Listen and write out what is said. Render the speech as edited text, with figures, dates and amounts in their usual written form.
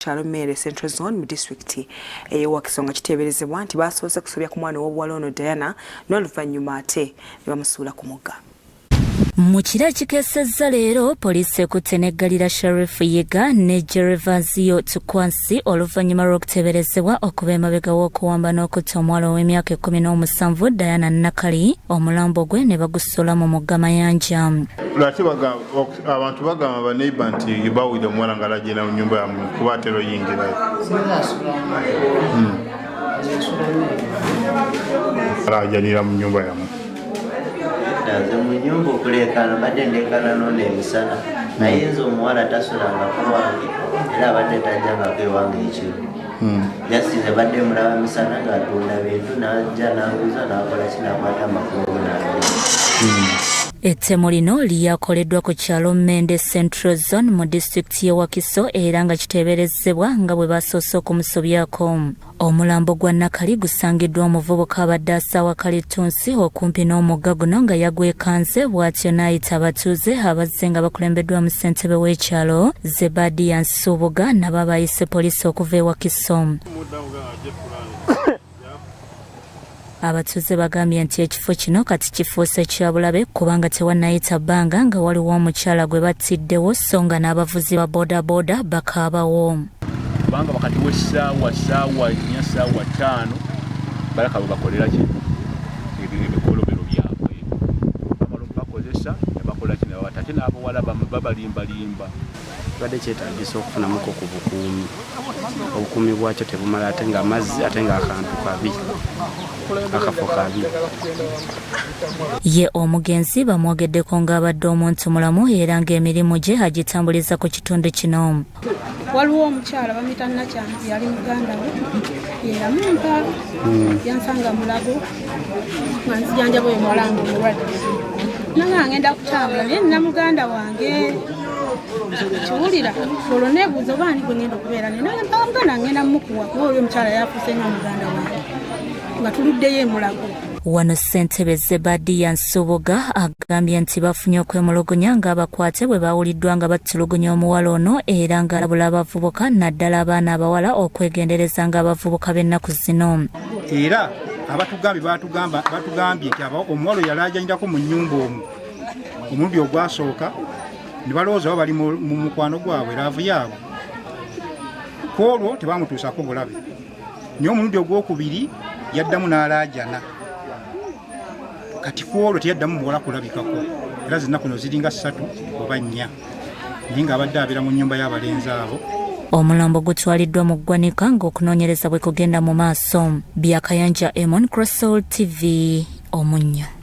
Kyalo Mere Central Zone mu district ey'Owakisonga kiteeberezebwa nti basoose kusobya ku mwana w'obuwala ono Diana n'oluvannyuma ate ne bamusuula ku mugga. Mu kiro ekikeesezza leero poliisi ekutte n'eggalira Sheriff Yega ne Gervasio Tukwansi oluvannyuma lw'okuteeberezebwa okuba emabega w'okuwamba n'okutta omuwala ow'emyaka 17 Diana Nakali omulambo gwe ne bagusuula mu mugga Mayanja. Lwaki abantu bagamba baneiba nti bawulidde omuwala ng'alagenda mu nnyumba yammwe kuba atera oyingirayo? Alajanira mu nnyumba yammwe. Nze mu nnyumba okuleekana badde ndeekana nona emisana naye nze omuwala tasulangako wange era abadde tajjangako ewange ekiro jasize badde mulaba misana ng'atunda bintu n'ajja n'anguza n'akola kinakwata amakulu n'abiri. Ettemu lino lyakoleddwa ku kyalo Mende Central Zone mu disitulikiti y'e Wakiso era nga kiteeberezebwa nga bwe basoose okumusobyako. Omulambo gwa Nakali gusangiddwa omuvubuka abadde asaawa kalitunsi okumpi n'omugga guno nga yagwekanze bw'atyo n'ayita abatuuze abazze nga bakulembeddwa mu ssentebe w'ekyalo Zebadiya Nsubuga nabo abayise poliisi okuva e Wakiso. Abatuuze bagambye nti ekifo kino kati kifuuse kya bulabe kubanga tewannayita bbanga nga waliwo omukyala gwe battiddewo so nga n'abavuzi ba boodabooda bakaabawo. Kubanga wakati w'essaawa 4 ssaawa 5 balaka bwe bakolera ki ebikolobero byabwe bamala okubakozesa ne bakola ki nebawata ate n'abawala babalimbalimba. Badde kyetaagisa okufunamuko ku bukuumi. Obukuumi bwakyo tebumala ate nga amazzi ate nga akantu kabi akafo kabi. Ye omugenzi bamwogeddeko ng'abadde omuntu mulamu era ng'emirimu gye agitambuliza ku kitundu kino. Waliwo omukyala bamuyita Nakyanzi yali muganda we yeyamumpa yansanga mulago nga nzijanjaba oyo muwalanga omulwadde nanga ngenda kutambula naye nina muganda wange kiwulira olwo neebuuza oba ani gwe ngenda okubeera naye naye muganda ngenda mmukuwa kuba oli omukyala yafuuse nga muganda wange nga tuluddeyo emulago. Wano ssentebe Zebadiya Nsubuga agambye nti bafunye okwemulugunya ng'abakwate bwe bawuliddwa nga battulugunya omuwala ono era ng'alabula abavubuka naddala abaana abawala okwegendereza ng'abavubuka b'ennaku zino. Era abatugambye batugambye nti omuwala yali ajanyirako mu nnyumba omulundi ogwasooka ne balowooza bali mu mukwano gwabwe laavu yaabwe ku olwo tebamutuusako bulabe naye omulundi ogwokubiri yaddamu n'alaajana kati ku olwo teyaddamu muwala kulabikako era zinnaku no ziringa 3 oba 4 naye ng'abadde abeera mu nnyumba y'abalenzi abo. Omulambo gutwaliddwa mu ggwanika ng'okunoonyereza bwe kugenda mu maaso. Byakayanja Emon Crossol TV Omunnyo.